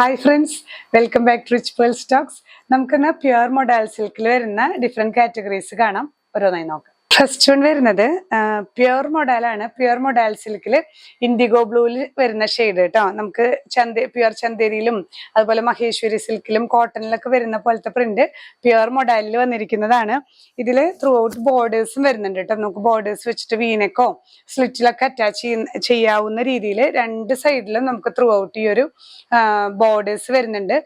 Hi friends, welcome back to Rich Pearl Stocks. നമുക്കിന്ന് pure modal സിൽക്കിൽ വരുന്ന different categories കാണാം. ഓരോന്നായി നോക്കാം. ഫസ്റ്റ് വൺ വരുന്നത് പ്യുവർ മൊഡാലാണ്. പ്യുവർ മൊഡാൽ സിൽക്കിൽ ഇൻഡിഗോ ബ്ലൂവിൽ വരുന്ന ഷെയ്ഡ് കേട്ടോ. നമുക്ക് പ്യുവർ ചന്തേരിയിലും അതുപോലെ മഹേശ്വരി സിൽക്കിലും കോട്ടണിലൊക്കെ വരുന്ന പോലത്തെ പ്രിന്റ് പ്യുവർ മൊഡാലിൽ വന്നിരിക്കുന്നതാണ്. ഇതിൽ ത്രൂ ഔട്ട് ബോർഡേഴ്സും വരുന്നുണ്ട് കേട്ടോ. നമുക്ക് ബോർഡേഴ്സ് വെച്ചിട്ട് വീനക്കോ സ്ലിറ്റിലൊക്കെ അറ്റാച്ച് ചെയ്യാവുന്ന രീതിയിൽ രണ്ട് സൈഡിലും നമുക്ക് ത്രൂ ഔട്ട് ഈ ഒരു ബോർഡേഴ്സ് വരുന്നുണ്ട്.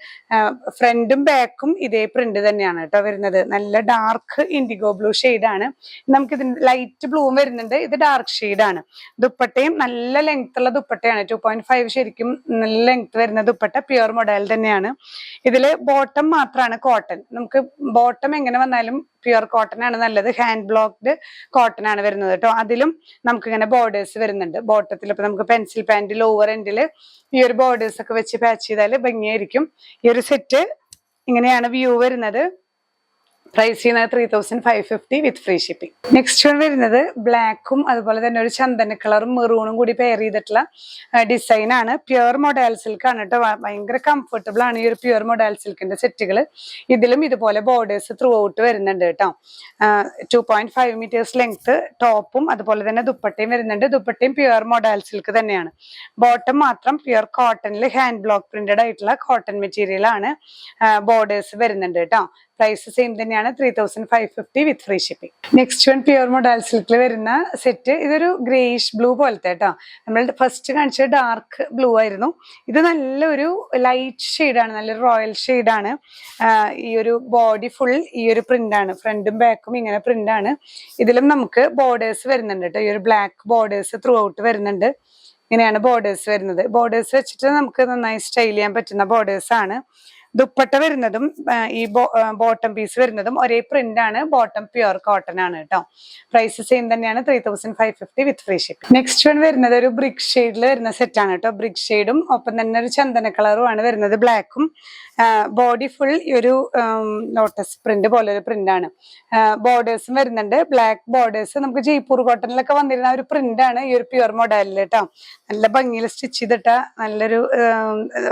ഫ്രണ്ടും ബാക്കും ഇതേ പ്രിന്റ് തന്നെയാണ് കേട്ടോ വരുന്നത്. നല്ല ഡാർക്ക് ഇൻഡിഗോ ബ്ലൂ ഷെയ്ഡാണ്. നമുക്ക് ഇതിന്റെ ലൈറ്റ് ബ്ലൂവും വരുന്നുണ്ട്. ഇത് ഡാർക്ക് ഷെയ്ഡാണ്. ദുപ്പട്ടയും നല്ല ലെങ്ത് ഉള്ള ദുപ്പട്ടയാണ്. 2.5 ശരിക്കും നല്ല ലെങ്ത് വരുന്ന ദുപ്പട്ട പ്യുവർ മൊഡാൽ തന്നെയാണ്. ഇതില് ബോട്ടം മാത്രമാണ് കോട്ടൺ. നമുക്ക് ബോട്ടം എങ്ങനെ വന്നാലും പ്യുവർ കോട്ടൺ ആണ് നല്ലത്. ഹാൻഡ് ബ്ലോക്ക്ഡ് കോട്ടൺ ആണ് വരുന്നത് കേട്ടോ. അതിലും നമുക്ക് ഇങ്ങനെ ബോർഡേഴ്സ് വരുന്നുണ്ട്. ബോട്ടത്തിൽ ഇപ്പൊ നമുക്ക് പെൻസിൽ പാന്റ് ലോവർ എൻഡില് ഈ ഒരു ബോർഡേഴ്സ് ഒക്കെ വെച്ച് പാച്ച് ചെയ്താൽ ഭംഗിയായിരിക്കും. ഈ ഒരു സെറ്റ് ഇങ്ങനെയാണ് വ്യൂ വരുന്നത്. പ്രൈസ് ചെയ്യുന്നത് 3550 with free shipping. Next one വരുന്നത് ബ്ലാക്കും അതുപോലെ തന്നെ ഒരു ചന്ദന കളറും മെറൂണും കൂടി പെയർ ചെയ്തിട്ടുള്ള ഡിസൈൻ ആണ്. പ്യുവർ മൊഡാൽ സിൽക്ക് ആണ് കേട്ടോ. ഭയങ്കര കംഫർട്ടബിൾ ആണ് ഈ ഒരു പ്യുവർ മൊഡാൽ സിൽക്കിന്റെ സെറ്റുകൾ. ഇതിലും ഇതുപോലെ ബോർഡേഴ്സ് ത്രൂ ഔട്ട് വരുന്നുണ്ട് കേട്ടോ. 2.5 മീറ്റേഴ്സ് ലെങ്ത് ടോപ്പും അതുപോലെ തന്നെ ദുപ്പട്ടയും വരുന്നുണ്ട്. ദുപ്പട്ടയും പ്യുവർ മൊഡാൽ സിൽക്ക് തന്നെയാണ്. ബോട്ടം മാത്രം പ്യുവർ കോട്ടണിൽ ഹാൻഡ് ബ്ലോക്ക് പ്രിന്റഡ് ആയിട്ടുള്ള കോട്ടൺ മെറ്റീരിയൽ ആണ്. ബോർഡേഴ്സ് വരുന്നുണ്ട് കേട്ടോ. പ്രൈസ് സെയിം തന്നെയാണ് 3550 with free shipping. Next one pure modal സിൽക്കിൽ വരുന്ന സെറ്റ്. ഇതൊരു ഗ്രേഷ് ബ്ലൂ പോലത്തെ കേട്ടോ. നമ്മൾ ഫസ്റ്റ് കാണിച്ചത് ഡാർക്ക് ബ്ലൂ ആയിരുന്നു. ഇത് നല്ലൊരു ലൈറ്റ് ഷെയ്ഡാണ്, നല്ലൊരു റോയൽ ഷെയ്ഡാണ്. ഈ ഒരു ബോഡി ഫുൾ ഈ ഒരു പ്രിന്റ് ആണ്. ഫ്രണ്ടും ബാക്കും ഇങ്ങനെ പ്രിന്റ് ആണ്. ഇതിലും നമുക്ക് ബോർഡേഴ്സ് വരുന്നുണ്ട് കേട്ടോ. ഈ ഒരു ബ്ലാക്ക് ബോർഡേഴ്സ് ത്രൂ ഔട്ട് വരുന്നുണ്ട്. ഇങ്ങനെയാണ് ബോർഡേഴ്സ് വരുന്നത്. ബോർഡേഴ്സ് വെച്ചിട്ട് നമുക്ക് നന്നായി സ്റ്റൈൽ ചെയ്യാൻ പറ്റുന്ന ബോർഡേഴ്സ് ആണ്. ദുപ്പട്ട വരുന്നതും ഈ ബോട്ടം പീസ് വരുന്നതും ഒരേ പ്രിന്റ് ആണ്. ബോട്ടം പ്യുവർ കോട്ടൺ ആണ് കേട്ടോ. പ്രൈസ് സെയിം തന്നെയാണ് 3550 with free shipping. Next one വരുന്നത് ഒരു ബ്രിക്ക് ഷെയ്ഡിൽ വരുന്ന സെറ്റ് ആണ് കേട്ടോ. ബ്രിക്ക് ഷെയ്ഡും ഒപ്പം തന്നെ ഒരു ചന്ദന കളറും ആണ് വരുന്നത്. ബ്ലാക്കും ബോഡി ഫുൾ ഈ ഒരു ലോട്ടസ് പ്രിന്റ് പോലെ ഒരു പ്രിന്റ് ആണ്. ബോർഡേഴ്സും വരുന്നുണ്ട്. ബ്ലാക്ക് ബോർഡേഴ്സ് നമുക്ക് ജയ്പൂർ കോട്ടണിലൊക്കെ വന്നിരുന്ന ഒരു പ്രിന്റ് ആണ് ഈ ഒരു പ്യുവർ മൊഡാലിൽ കേട്ടോ. നല്ല ഭംഗിയിൽ സ്റ്റിച്ച് ചെയ്തിട്ട നല്ലൊരു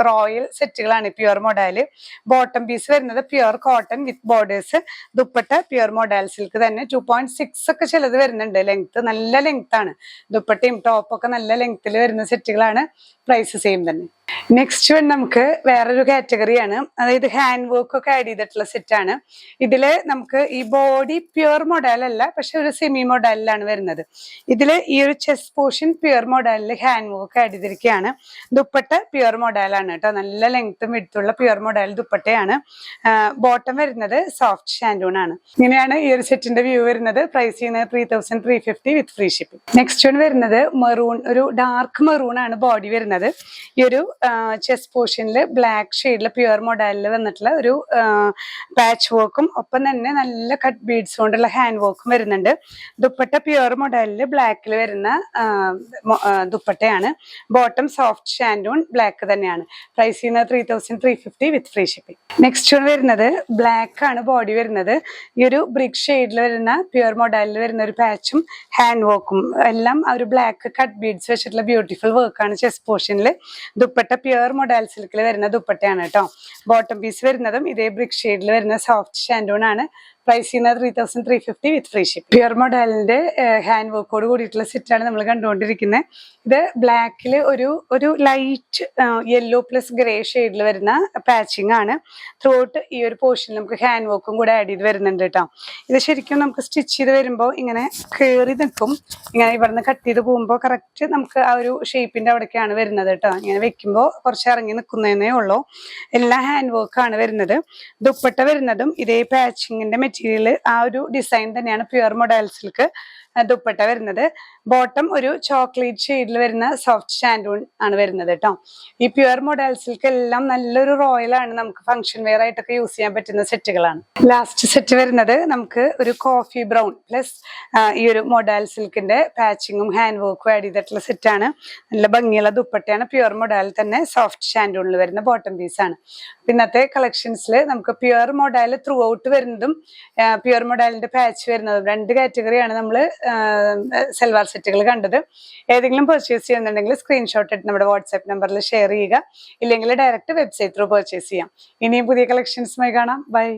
റോയൽ സെറ്റുകളാണ് പ്യുവർ മൊഡാല്. ബോട്ടം പീസ് വരുന്നത് പ്യുവർ കോട്ടൺ വിത്ത് borders. Dupatta pure modal silk തന്നെ. 2.6 ഒക്കെ ചിലത് വരുന്നുണ്ട്. ലെങ്ത് നല്ല ലെങ്ത് ആണ്. ദുപ്പട്ടയും ടോപ്പൊക്കെ നല്ല ലെങ്ത്തിൽ വരുന്ന സെറ്റുകളാണ്. പ്രൈസ് സെയിം തന്നെ. നെക്സ്റ്റ് വൺ നമുക്ക് വേറൊരു കാറ്റഗറിയാണ്. അതായത് ഹാൻഡ് വർക്ക് ഒക്കെ ആഡ് ചെയ്തിട്ടുള്ള സെറ്റ് ആണ്. ഇതില് നമുക്ക് ഈ ബോഡി പ്യുവർ മൊഡാൽ അല്ല, പക്ഷെ ഒരു സെമി മൊഡാലിലാണ് വരുന്നത്. ഇതില് ഈ ഒരു ചെസ്റ്റ് പോർഷൻ പ്യുവർ മൊഡാലിൽ ഹാൻഡ് വർക്ക് ആഡ് ചെയ്തിരിക്കുകയാണ്. ദുപ്പട്ട പ്യുവർ മൊഡാലാണ് കേട്ടോ. നല്ല ലെങ്ത്തും വിഡ്ത്തുള്ള പ്യുവർ മൊഡാൽ ദുപ്പട്ടയാണ്. ബോട്ടം വരുന്നത് സോഫ്റ്റ് ഷാൻഡൂൺ ആണ്. ഇങ്ങനെയാണ് ഈ ഒരു സെറ്റിന്റെ വ്യൂ വരുന്നത്. പ്രൈസ് ചെയ്യുന്നത് 3350 with free shipping. Next one വരുന്നത് മെറൂൺ, ഒരു ഡാർക്ക് മെറൂൺ ആണ് ബോഡി വരുന്നത്. ഈ ഒരു ചെസ്റ്റ് പോർഷനിൽ ബ്ലാക്ക് ഷെയ്ഡിൽ പ്യുവർ മൊഡാലിൽ വന്നിട്ടുള്ള ഒരു പാച്ച് വർക്കും ഒപ്പം തന്നെ നല്ല കട്ട് ബീഡ്സ് കൊണ്ടുള്ള ഹാൻഡ് വർക്കും വരുന്നുണ്ട്. ദുപ്പട്ട പ്യുവർ മൊഡാലിൽ ബ്ലാക്കിൽ വരുന്ന ദുപ്പട്ടയാണ്. ബോട്ടം സോഫ്റ്റ് ഷാൻഡൂൺ ബ്ലാക്ക് തന്നെയാണ്. പ്രൈസ് ചെയ്യുന്നത് 3350 with free shipping. Next one വരുന്നത് ബ്ലാക്ക് ആണ് ബോഡി വരുന്നത്. ഈ ഒരു ബ്രിക്ക് ഷെയ്ഡിൽ വരുന്ന പ്യുവർ മൊഡാലിൽ വരുന്ന ഒരു പാച്ചും ഹാൻഡ് വർക്കും എല്ലാം ആ ഒരു ബ്ലാക്ക് കട്ട് ബീഡ്സ് വെച്ചിട്ടുള്ള ബ്യൂട്ടിഫുൾ വർക്കാണ് ചെസ്റ്റ് പോർഷനിൽ. ദുപ്പട്ട പ്യുവർ മൊഡാൽ സിൽക്കിൽ വരുന്ന ദുപ്പട്ടയാണ് കേട്ടോ. ബോട്ടം പീസ് വരുന്നതും ഇതേ ബ്രിക്ക് ഷെയ്ഡിൽ വരുന്ന സോഫ്റ്റ് ഷാൻഡൂൺ ആണ്. പ്രൈസ് ചെയ്യുന്നത് 3350 വിത്ത് ഫ്രീ ഷിപ്പിംഗ്. പ്യുവർ മൊഡാലിന്റെ ഹാൻഡ് വർക്കോട് കൂടിയിട്ടുള്ള സെറ്റാണ് നമ്മൾ കണ്ടുകൊണ്ടിരിക്കുന്നത്. ഇത് ബ്ലാക്കിൽ ഒരു ലൈറ്റ് യെല്ലോ പ്ലസ് ഗ്രേ ഷെയ്ഡിൽ വരുന്ന പാച്ചിങ് ആണ്. ത്രൂ ഔട്ട് ഈ ഒരു പോർഷനിൽ നമുക്ക് ഹാൻഡ് വർക്കും കൂടെ ആഡ് ചെയ്ത് വരുന്നുണ്ട് കേട്ടോ. ഇത് ശരിക്കും നമുക്ക് സ്റ്റിച്ച് ചെയ്ത് വരുമ്പോൾ ഇങ്ങനെ കയറി നിൽക്കും. ഇങ്ങനെ ഇവിടുന്ന് കട്ട് ചെയ്ത് പോകുമ്പോൾ കറക്റ്റ് നമുക്ക് ആ ഒരു ഷേപ്പിന്റെ അവിടേക്കാണ് വരുന്നത് കേട്ടോ. ഇങ്ങനെ വെക്കുമ്പോൾ കുറച്ച് ഇറങ്ങി നിൽക്കുന്നതേ ഉള്ളൂ. എല്ലാം ഹാൻഡ് വർക്കാണ് വരുന്നത്. ദുപ്പട്ട വരുന്നതും ഇതേ പാച്ചിങ്ങിന്റെ മെറ്റീരിയൽ ആ ഒരു ഡിസൈൻ തന്നെയാണ് പ്യുവർ മൊഡാൽ സിൽക്ക് ദുപ്പട്ട വരുന്നത്. ബോട്ടം ഒരു ചോക്ലേറ്റ് ഷെയ്ഡിൽ വരുന്ന സോഫ്റ്റ് ഷാൻഡൂൺ ആണ് വരുന്നത് കേട്ടോ. ഈ പ്യുവർ മൊഡാൽ സിൽക്ക് എല്ലാം നല്ലൊരു റോയൽ ആണ്. നമുക്ക് ഫംഗ്ഷൻ വെയർ ആയിട്ടൊക്കെ യൂസ് ചെയ്യാൻ പറ്റുന്ന സെറ്റുകളാണ്. ലാസ്റ്റ് സെറ്റ് വരുന്നത് നമുക്ക് ഒരു കോഫി ബ്രൗൺ പ്ലസ് ഈ ഒരു മൊഡാൽ സിൽക്കിന്റെ പാച്ചിങ്ങും ഹാൻഡ് വർക്കും ആഡ് ചെയ്തിട്ടുള്ള സെറ്റാണ്. നല്ല ഭംഗിയുള്ള ദുപ്പട്ടയാണ്. പ്യുവർ മൊഡാൽ തന്നെ സോഫ്റ്റ് ഷാൻഡൂണിൽ വരുന്ന ബോട്ടം പീസാണ്. ഇന്നത്തെ കളക്ഷൻസിൽ നമുക്ക് പ്യുവർ മൊഡാൽ ത്രൂ ഔട്ട് വരുന്നതും പ്യുവർ മൊഡാലിന്റെ പാച്ച് വരുന്നതും രണ്ട് കാറ്റഗറിയാണ് നമ്മൾ സൽവാർ സെറ്റുകൾ കണ്ടത്. ഏതെങ്കിലും പർച്ചേസ് ചെയ്യുന്നുണ്ടെങ്കിൽ സ്ക്രീൻഷോട്ട് എടുത്ത് നമ്മുടെ വാട്സ്ആപ്പ് നമ്പറിൽ ഷെയർ ചെയ്യുക. ഇല്ലെങ്കിൽ ഡയറക്റ്റ് വെബ്സൈറ്റ് ത്രൂ പർച്ചേസ് ചെയ്യാം. ഇനിയും പുതിയ കളക്ഷൻസുമായി കാണാം. ബൈ.